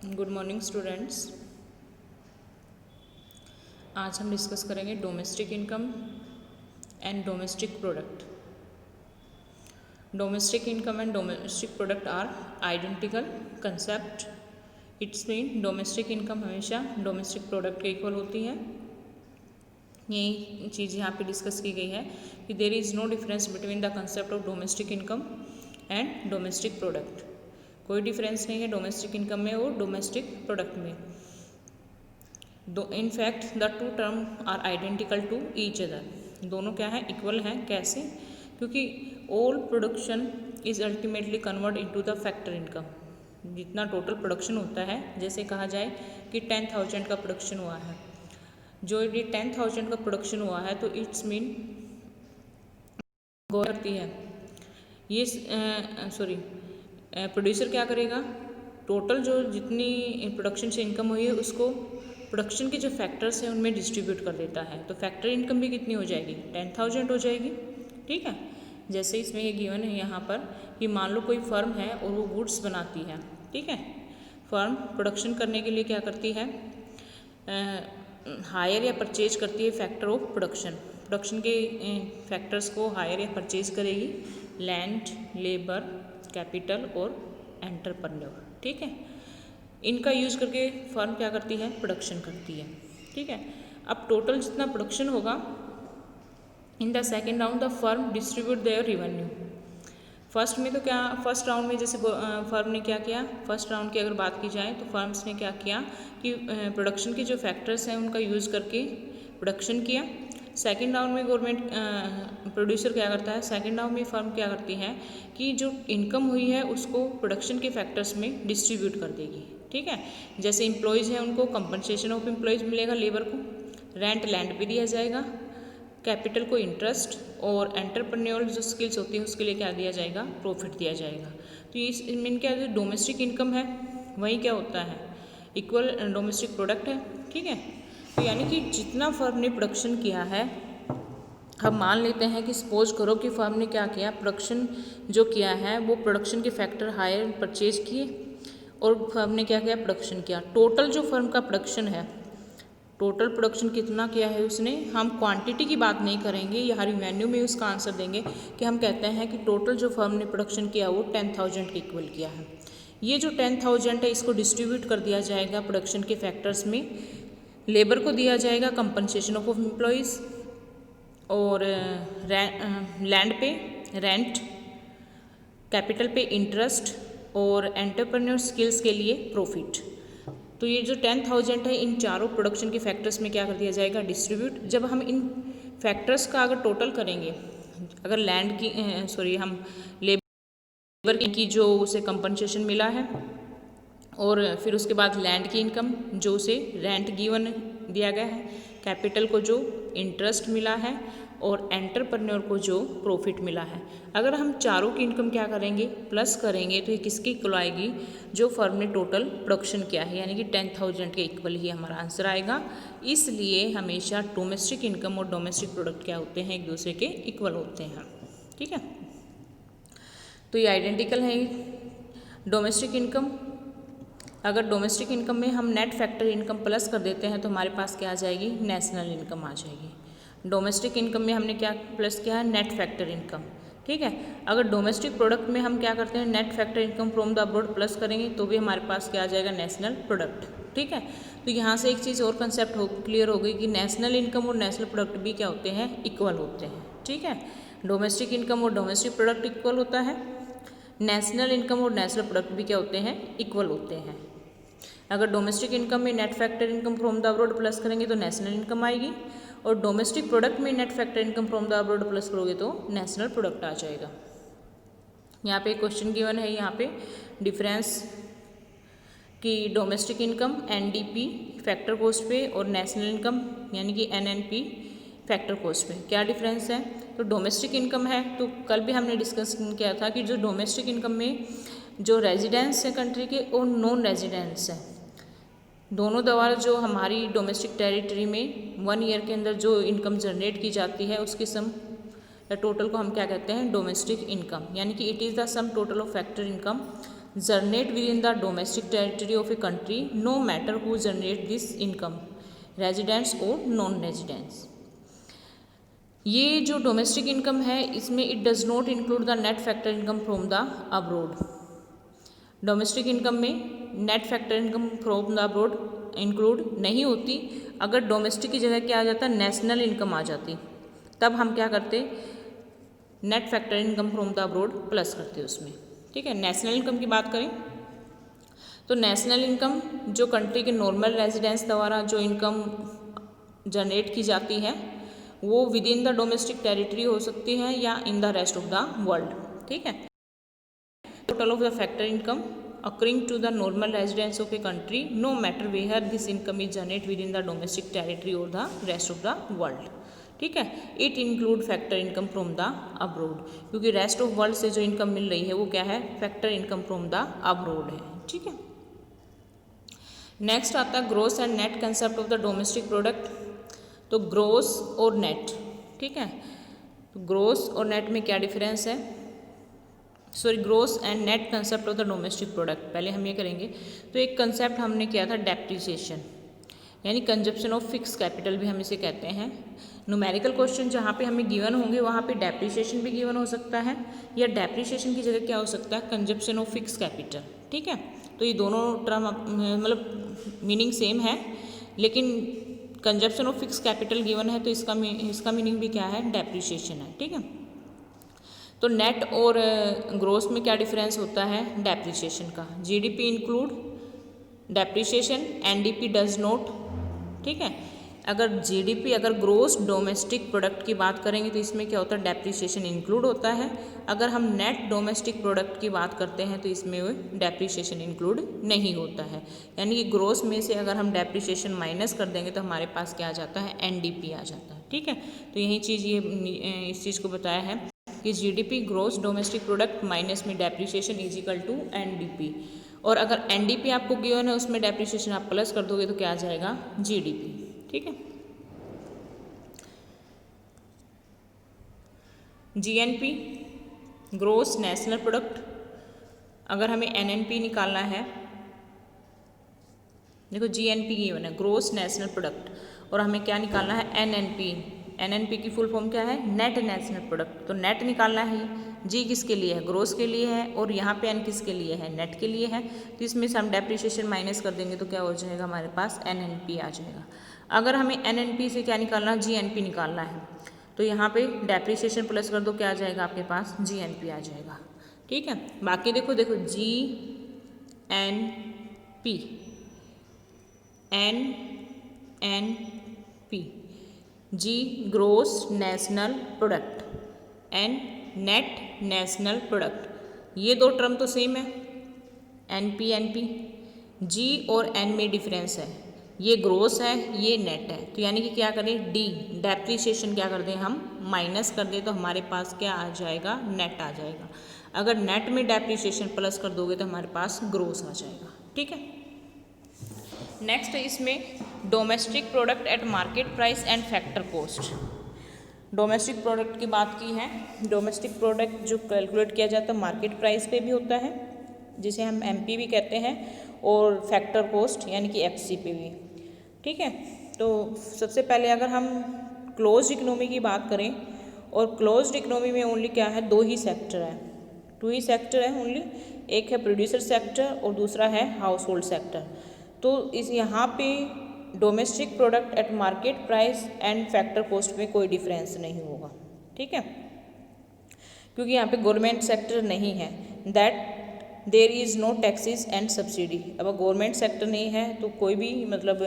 Good morning students. आज हम discuss करेंगे domestic income and domestic product. Domestic income and domestic product are identical concept. It's mean domestic income हमेशा domestic product के equal होती है। यही चीज़ यहाँ पे डिस्कस की गई है कि there is no difference between the concept of domestic income and domestic product. कोई डिफरेंस नहीं है डोमेस्टिक इनकम में और डोमेस्टिक प्रोडक्ट में। In fact the two term are identical to each other. दोनों क्या है, इक्वल हैं। कैसे? क्योंकि all production is ultimately convert into the factor income. जितना टोटल प्रोडक्शन होता है, जैसे कहा जाए कि 10,000 का प्रोडक्शन हुआ है, जो ये 10,000 का प्रोडक्शन हुआ है तो इट्स मीन गो करती है ये प्रोड्यूसर क्या करेगा, टोटल जो जितनी प्रोडक्शन से इनकम हुई है उसको प्रोडक्शन के जो फैक्टर्स हैं उनमें डिस्ट्रीब्यूट कर देता है। तो फैक्टर इनकम भी कितनी हो जाएगी, 10,000 हो जाएगी। ठीक है, जैसे इसमें ये गिवन है यहाँ पर कि मान लो कोई फर्म है और वो गुड्स बनाती है। ठीक है, फर्म प्रोडक्शन करने के लिए क्या करती है, हायर या परचेज करती है फैक्टर ऑफ प्रोडक्शन। प्रोडक्शन के फैक्टर्स को हायर या परचेज करेगी, लैंड, लेबर, कैपिटल और एंटरप्रेन्योर। ठीक है, इनका यूज करके फर्म क्या करती है, प्रोडक्शन करती है। ठीक है, अब टोटल जितना प्रोडक्शन होगा in the second round the firm distribute their revenue. First में तो क्या, फर्स्ट राउंड में जैसे फर्म ने क्या किया, फर्स्ट राउंड की अगर बात की जाए तो फर्म्स ने क्या किया कि प्रोडक्शन के जो फैक्टर्स हैं उनका यूज़ करके प्रोडक्शन किया। सेकेंड राउंड में गवर्नमेंट प्रोड्यूसर क्या करता है, सेकेंड राउंड में फर्म क्या करती है कि जो इनकम हुई है उसको प्रोडक्शन के फैक्टर्स में डिस्ट्रीब्यूट कर देगी। ठीक है, जैसे एम्प्लॉयज़ हैं उनको कंपनसेशन ऑफ एम्प्लॉयज़ मिलेगा, लेबर को रेंट लैंड पे दिया जाएगा, कैपिटल को इंटरेस्ट, और एंटरप्रेन्योर जो स्किल्स होती हैं उसके लिए क्या दिया जाएगा, प्रॉफिट दिया जाएगा। तो इस मीन क्या जो डोमेस्टिक इनकम है वही क्या होता है, इक्वल डोमेस्टिक प्रोडक्ट है। ठीक है, तो यानी कि जितना फर्म ने प्रोडक्शन किया है, हम मान लेते हैं कि सपोज करो कि फर्म ने क्या किया, प्रोडक्शन जो किया है वो प्रोडक्शन के फैक्टर हायर परचेज किए और फर्म ने क्या किया, प्रोडक्शन किया। टोटल जो फर्म का प्रोडक्शन है, टोटल प्रोडक्शन कितना किया है उसने, हम क्वांटिटी की बात नहीं करेंगे, यहाँ रिवेन्यू में उसका आंसर देंगे कि हम कहते हैं कि टोटल जो फर्म ने प्रोडक्शन किया वो 10,000 के इक्वल किया है। ये जो 10,000 है इसको डिस्ट्रीब्यूट कर दिया जाएगा प्रोडक्शन के फैक्टर्स में। लेबर को दिया जाएगा कंपनसेशन ऑफ एम्प्लॉयज़, और लैंड पे रेंट, कैपिटल पे इंटरेस्ट, और एंटरप्रेन्योर स्किल्स के लिए प्रॉफिट। तो ये जो 10,000 है इन चारों प्रोडक्शन के फैक्टर्स में क्या कर दिया जाएगा, डिस्ट्रीब्यूट। जब हम इन फैक्टर्स का अगर टोटल करेंगे, अगर लैंड की हम लेबर की जो उसे कंपनसेशन मिला है, और फिर उसके बाद लैंड की इनकम जो उसे रेंट गिवन दिया गया है, कैपिटल को जो इंटरेस्ट मिला है, और एंटरप्रेन्योर को जो प्रॉफिट मिला है, अगर हम चारों की इनकम क्या करेंगे, प्लस करेंगे, तो ये किसकी इक्वल आएगी, जो फर्म ने टोटल प्रोडक्शन किया है, यानी कि 10,000 के इक्वल ही हमारा आंसर आएगा। इसलिए हमेशा डोमेस्टिक इनकम और डोमेस्टिक प्रोडक्ट क्या होते हैं, एक दूसरे के इक्वल होते हैं। ठीक है, तो ये आइडेंटिकल है। डोमेस्टिक इनकम, अगर डोमेस्टिक इनकम में हम नेट फैक्टर इनकम प्लस कर देते हैं तो हमारे पास क्या आ जाएगी, नेशनल इनकम आ जाएगी। डोमेस्टिक इनकम में हमने क्या प्लस किया है, नेट फैक्टर इनकम। ठीक है, अगर डोमेस्टिक प्रोडक्ट में हम क्या करते हैं, net factor income from the abroad plus करेंगे तो भी हमारे पास क्या आ जाएगा, नेशनल प्रोडक्ट। ठीक है, तो यहाँ से एक चीज़ और कंसेप्ट क्लियर हो गई कि नेशनल इनकम और नेशनल प्रोडक्ट भी क्या होते हैं, इक्वल होते हैं। ठीक है, डोमेस्टिक इनकम और डोमेस्टिक प्रोडक्ट इक्वल होता है, नेशनल इनकम और नेशनल प्रोडक्ट भी क्या होते हैं, इक्वल होते हैं। अगर डोमेस्टिक इनकम में net factor income from the abroad plus करेंगे तो नेशनल इनकम आएगी, और डोमेस्टिक प्रोडक्ट में net factor income from the abroad plus करोगे तो नेशनल प्रोडक्ट आ जाएगा। यहाँ पे क्वेश्चन गिवन है, यहाँ पे डिफरेंस कि domestic income NDP factor cost पे और नेशनल इनकम यानी कि एनएनपी फैक्टर कॉस्ट पे क्या डिफरेंस है। तो डोमेस्टिक इनकम है, तो कल भी हमने डिस्कस किया था कि जो डोमेस्टिक इनकम में जो रेजिडेंस है कंट्री के और नॉन रेजिडेंस है, दोनों द्वारा जो हमारी डोमेस्टिक टेरिटरी में 1 ईयर के अंदर जो इनकम जनरेट की जाती है उसकी सम या टोटल को हम क्या कहते हैं, डोमेस्टिक इनकम, यानी कि it is the sum total of factor income generate within the domestic territory of a country no matter who generate this income, residents और नॉन रेजिडेंट्स। ये जो डोमेस्टिक इनकम है इसमें it does not include the net factor income from the abroad. Domestic income में net factor income from the abroad include नहीं होती। अगर domestic की जगह क्या आ जाता, नेशनल इनकम आ जाती, तब हम क्या करते, net factor income from the abroad plus करते उसमें। ठीक है, नेशनल इनकम की बात करें तो नेशनल इनकम जो कंट्री के नॉर्मल रेजिडेंट्स द्वारा जो इनकम जनरेट की जाती है वो with in the domestic territory हो सकती है या in the rest of the world. ठीक है, total of the factor income occurring to the normal residents of a country no matter where this income is generated within the domestic territory or the rest of the world। ठीक है, it include factor income from the abroad, क्योंकि rest of world से जो income मिल रही है वो क्या है, factor income from the abroad है। ठीक है, नेक्स्ट आता है gross and net concept of the domestic product. तो ग्रोस और नेट, ठीक है, तो ग्रोस और नेट में क्या डिफरेंस है, sorry gross and net concept of the domestic product. पहले हम ये करेंगे, तो एक कंसेप्ट हमने किया था डेप्रिसिएशन, यानी कंजप्शन ऑफ फिक्स कैपिटल भी हम इसे कहते हैं। न्यूमेरिकल क्वेश्चन जहाँ पे हमें गिवन होंगे वहाँ पे डेप्रिसिएशन भी गिवन हो सकता है, या डेप्रिसिएशन की जगह क्या हो सकता है, कंजप्शन ऑफ फिक्स कैपिटल। ठीक है, तो ये दोनों टर्म मतलब मीनिंग सेम है, लेकिन consumption of fix capital given है तो इसका मीनिंग भी क्या है, डेप्रिसिएशन है। ठीक है, तो नेट और ग्रोस में क्या डिफरेंस होता है, डेप्रिसिएशन का। GDP include depreciation, NDP does not. ठीक है, अगर जीडीपी अगर ग्रोस डोमेस्टिक प्रोडक्ट की बात करेंगे तो इसमें क्या होता है, डेप्रिसिएशन इंक्लूड होता है। अगर हम नेट डोमेस्टिक प्रोडक्ट की बात करते हैं तो इसमें डेप्रिसिएशन इंक्लूड नहीं होता है, यानी कि ग्रोस में से अगर हम डेप्रिसिएशन माइनस कर देंगे तो हमारे पास क्या आ जाता है, एनडीपी आ जाता है। ठीक है, तो यही चीज़ ये इस चीज़ को बताया है कि GDP gross domestic product minus में depreciation is equal to NDP, और अगर एनडीपी आपको गिवन है उसमें डेप्रिसिएशन आप प्लस कर दोगे तो क्या आ जाएगा, जीडीपी। ठीक है, जीएनपी ग्रोस नेशनल प्रोडक्ट, अगर हमें एनएनपी निकालना है, देखो जीएनपी गिवन है ग्रोस नेशनल प्रोडक्ट, और हमें क्या निकालना है, एनएनपी। एनएनपी की फुल फॉर्म क्या है, नेट नेशनल प्रोडक्ट। तो नेट निकालना है, जी किसके लिए है, ग्रोस के लिए है, और यहाँ पे एन किसके लिए है, नेट के लिए है। तो इसमें से हम डेप्रिसिएशन माइनस कर देंगे तो क्या हो जाएगा, हमारे पास एनएनपी आ जाएगा। अगर हमें एनएनपी से क्या निकालना, जीएनपी निकालना है, तो यहाँ पे डेप्रिसिएशन प्लस कर दो, क्या आ जाएगा आपके पास, जीएनपी आ जाएगा। ठीक है, बाकी देखो G N P, N P, G gross national product, N net national product, ये दो टर्म तो सेम है, एनपी। जी और एन में डिफरेंस है, ये ग्रोस है ये नेट है, तो यानी कि क्या करें, डी डेप्रिसिएशन क्या कर दें हम, माइनस कर दें, तो हमारे पास क्या आ जाएगा, नेट आ जाएगा। अगर नेट में डेप्रिसिएशन प्लस कर दोगे तो हमारे पास ग्रोस आ जाएगा। ठीक है, नेक्स्ट इसमें domestic product at market price and factor cost. Domestic product की बात की है, डोमेस्टिक प्रोडक्ट जो कैलकुलेट किया जाता है मार्केट प्राइस पे भी होता है, जिसे हम एमपी भी कहते हैं, और फैक्टर कॉस्ट यानी कि एफसी पे भी। ठीक है, तो सबसे पहले अगर हम क्लोज्ड इकोनॉमी की बात करें, और क्लोज्ड इकोनॉमी में ओनली क्या है, दो ही सेक्टर है, टू ही सेक्टर है ओनली, एक है प्रोड्यूसर सेक्टर और दूसरा है हाउस होल्ड सेक्टर। तो इस यहाँ पे domestic product at market price and factor cost में कोई डिफरेंस नहीं होगा। ठीक है, क्योंकि यहाँ पे गवर्नमेंट सेक्टर नहीं है, that there is no taxes and subsidy. अब गवर्नमेंट सेक्टर नहीं है तो कोई भी मतलब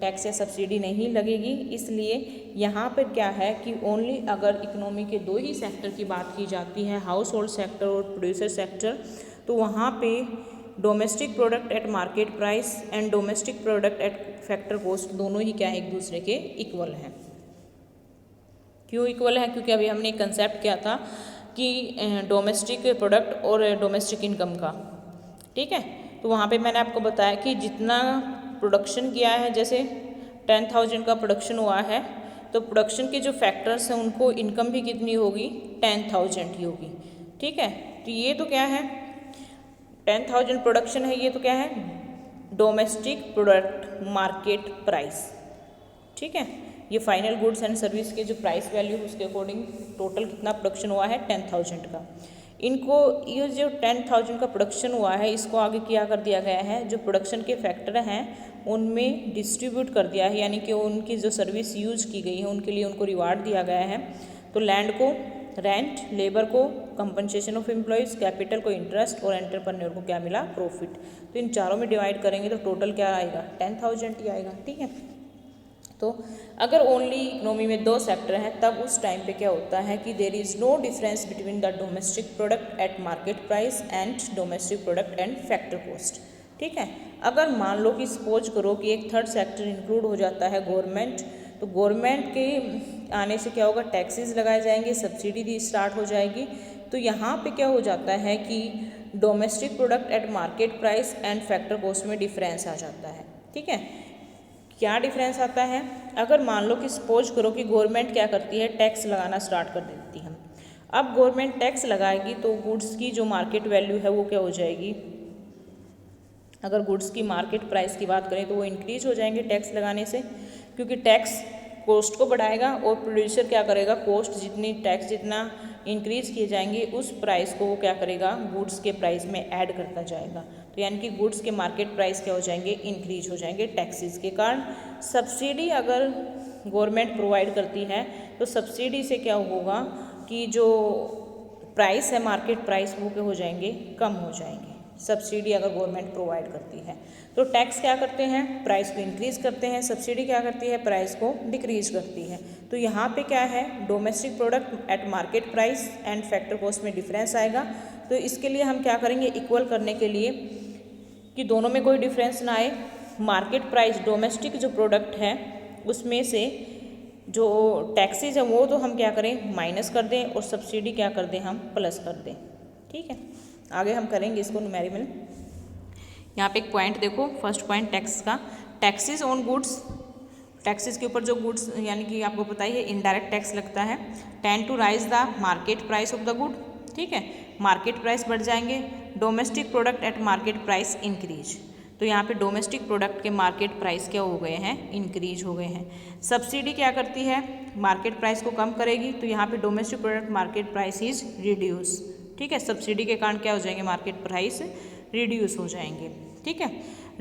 टैक्स या सब्सिडी नहीं लगेगी, इसलिए यहाँ पर क्या है कि ओनली अगर इकोनॉमी के दो ही सेक्टर की बात की जाती है, हाउस होल्ड सेक्टर और प्रोड्यूसर सेक्टर, तो वहाँ पे domestic product at market price and domestic product at factor cost दोनों ही क्या है, एक दूसरे के इक्वल हैं। क्यों इक्वल है, क्योंकि अभी हमने एक कंसेप्ट किया था कि डोमेस्टिक प्रोडक्ट और डोमेस्टिक इनकम का। ठीक है, तो वहाँ पे मैंने आपको बताया कि जितना प्रोडक्शन किया है, जैसे 10,000 का प्रोडक्शन हुआ है, तो प्रोडक्शन के जो फैक्टर्स हैं उनको इनकम भी कितनी होगी, 10,000 ही होगी। ठीक है, तो ये तो क्या है, 10,000 प्रोडक्शन है, ये तो क्या है, डोमेस्टिक प्रोडक्ट मार्केट प्राइस, ठीक है। ये फाइनल गुड्स एंड सर्विस के जो प्राइस वैल्यू है उसके अकॉर्डिंग टोटल कितना प्रोडक्शन हुआ है 10,000 का। इनको ये जो 10,000 का प्रोडक्शन हुआ है इसको आगे क्या कर दिया गया है, जो प्रोडक्शन के फैक्टर हैं उनमें डिस्ट्रीब्यूट कर दिया है, यानी कि उनकी जो सर्विस यूज की गई है उनके लिए उनको रिवार्ड दिया गया है। तो लैंड को रेंट, लेबर को कंपनसेशन ऑफ एम्प्लॉयज़, कैपिटल को इंटरेस्ट और एंटरप्रेन्योर को क्या मिला, प्रॉफिट। तो इन चारों में डिवाइड करेंगे तो टोटल क्या आएगा, 10,000 ही आएगा, ठीक है। तो अगर ओनली इकोनॉमी में 2 सेक्टर हैं तब उस टाइम पे क्या होता है कि there is no difference between the domestic product at market price and domestic product and factor cost, ठीक है। अगर मान लो कि सपोज करो कि एक थर्ड सेक्टर इंक्लूड हो जाता है गवर्नमेंट, तो गवर्नमेंट के आने से क्या होगा, टैक्सेस लगाए जाएंगे, सब्सिडी दी स्टार्ट हो जाएगी। तो यहाँ पे क्या हो जाता है कि domestic product at market price and factor cost में डिफरेंस आ जाता है, ठीक है। क्या डिफरेंस आता है, अगर मान लो कि सपोज करो कि गवर्नमेंट क्या करती है, टैक्स लगाना स्टार्ट कर देती है। अब गवर्नमेंट टैक्स लगाएगी तो गुड्स की जो मार्केट वैल्यू है वो क्या हो जाएगी, अगर गुड्स की मार्केट प्राइस की बात करें तो वो इंक्रीज हो जाएंगे टैक्स लगाने से, क्योंकि टैक्स कॉस्ट को बढ़ाएगा और प्रोड्यूसर क्या करेगा, कॉस्ट जितनी, टैक्स जितना इंक्रीज किए जाएंगे उस प्राइस को वो क्या करेगा, गुड्स के प्राइस में ऐड करता जाएगा। तो यानी कि गुड्स के मार्केट प्राइस क्या हो जाएंगे, इंक्रीज हो जाएंगे टैक्सेस के कारण। सब्सिडी अगर गवर्नमेंट प्रोवाइड करती है तो सब्सिडी से क्या होगा कि जो प्राइस है मार्केट प्राइस वो क्या हो जाएंगे, कम हो जाएंगे, सब्सिडी अगर गवर्नमेंट प्रोवाइड करती है। तो टैक्स क्या करते हैं, प्राइस को इंक्रीज करते हैं, सब्सिडी क्या करती है, प्राइस को डिक्रीज करती है। तो यहाँ पे क्या है, domestic product at market price and factor cost में डिफरेंस आएगा। तो इसके लिए हम क्या करेंगे, इक्वल करने के लिए कि दोनों में कोई डिफरेंस ना आए, मार्केट प्राइस डोमेस्टिक जो प्रोडक्ट है उसमें से जो टैक्सेज है वो तो हम क्या करें, माइनस कर दें और सब्सिडी क्या कर दें, हम प्लस कर दें, ठीक है। आगे हम करेंगे इसको न्यूमेरिकल। यहाँ पे एक पॉइंट देखो, फर्स्ट पॉइंट टैक्स का, टैक्सेस ऑन गुड्स, टैक्सेस के ऊपर जो गुड्स यानी कि आपको पता ही है इनडायरेक्ट टैक्स लगता है, tend to raise the market price of the good, ठीक है, मार्केट प्राइस बढ़ जाएंगे। Domestic product at market price increase, तो यहाँ पे डोमेस्टिक प्रोडक्ट के मार्केट प्राइस क्या हो गए हैं, इंक्रीज हो गए हैं। सब्सिडी क्या करती है, मार्केट प्राइस को कम करेगी, तो यहाँ पे domestic product market price is reduce, ठीक है। सब्सिडी के कारण क्या हो जाएंगे, मार्केट प्राइस रिड्यूस हो जाएंगे, ठीक है।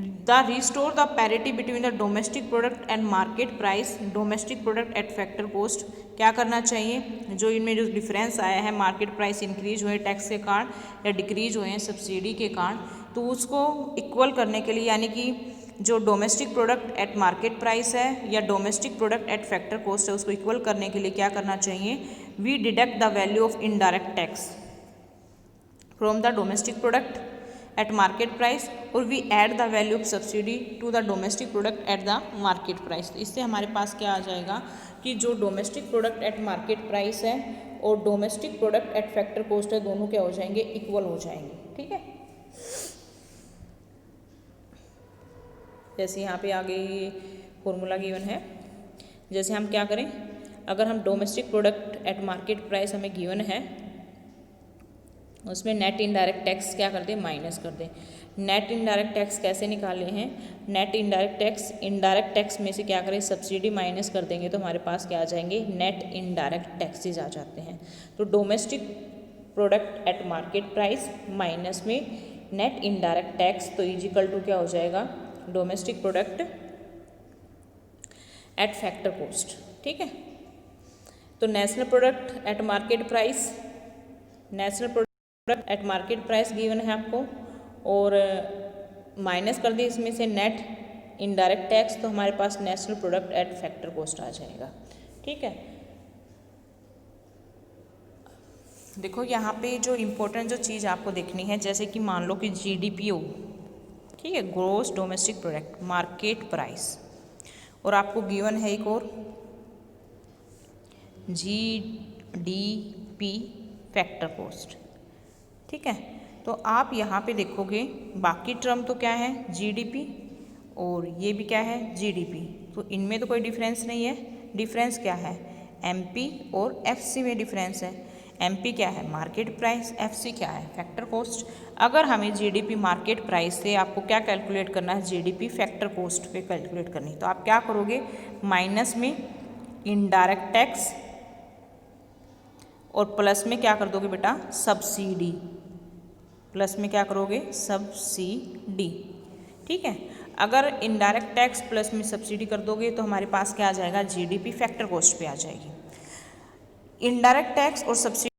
The restore the parity between the domestic product and market price, domestic product at factor cost, क्या करना चाहिए, जो इनमें जो डिफरेंस आया है, मार्केट प्राइस इंक्रीज हुए टैक्स के कारण या डिक्रीज हुए हैं सब्सिडी के कारण, तो उसको इक्वल करने के लिए, यानी कि जो domestic product at market price है या domestic product at factor cost है उसको इक्वल करने के लिए क्या करना चाहिए, we deduct the value of indirect tax from the domestic product at market price और we add the value of subsidy to the domestic product at the market price. तो इससे हमारे पास क्या आ जाएगा कि जो domestic product at market price है और domestic product at factor cost है दोनों क्या हो जाएंगे, इक्वल हो जाएंगे, ठीक है। जैसे यहाँ पे आगे ये फॉर्मूला गिवन है, जैसे हम क्या करें, अगर हम domestic product at market price हमें गिवन है उसमें नेट इनडायरेक्ट टैक्स क्या कर दें, माइनस कर दें। नेट इनडायरेक्ट टैक्स कैसे निकाले हैं, net indirect tax, indirect tax में से क्या करें, सब्सिडी माइनस कर देंगे तो हमारे पास क्या आ जाएंगे, नेट इनडायरेक्ट टैक्सेज आ जाते हैं। तो domestic product at market price minus में नेट इनडायरेक्ट टैक्स, तो इजिकल टू क्या हो जाएगा, domestic product at factor cost, ठीक है। तो national product at market price, national product at market price given है आपको और माइनस कर दी इसमें से नेट इनडायरेक्ट टैक्स, तो हमारे पास national product at factor cost आ जाएगा, ठीक है। देखो यहाँ पे जो इम्पोर्टेंट जो चीज़ आपको देखनी है, जैसे कि मान लो कि जीडीपी हो, ठीक है, gross domestic product market price, और आपको गिवन है एक और जीडीपी फैक्टर कॉस्ट, ठीक है। तो आप यहाँ पे देखोगे बाकी टर्म तो क्या है, जीडीपी और ये भी क्या है, जीडीपी, तो इनमें तो कोई डिफरेंस नहीं है। डिफरेंस क्या है, एमपी और एफसी में डिफरेंस है। MP क्या है, मार्केट प्राइस, FC क्या है, फैक्टर कॉस्ट। अगर हमें GDP मार्केट प्राइस से आपको क्या कैलकुलेट करना है, GDP फैक्टर कॉस्ट पे कैलकुलेट करनी, तो आप क्या करोगे, माइनस में इनडायरेक्ट टैक्स और प्लस में क्या कर दोगे बेटा, सब्सिडी, प्लस में क्या करोगे, सब्सिडी। ठीक है, अगर इनडायरेक्ट टैक्स प्लस में सब्सिडी कर दोगे तो हमारे पास क्या आ जाएगा, GDP फैक्टर कॉस्ट पे आ जाएगी। इनडायरेक्ट टैक्स और सब्सिडी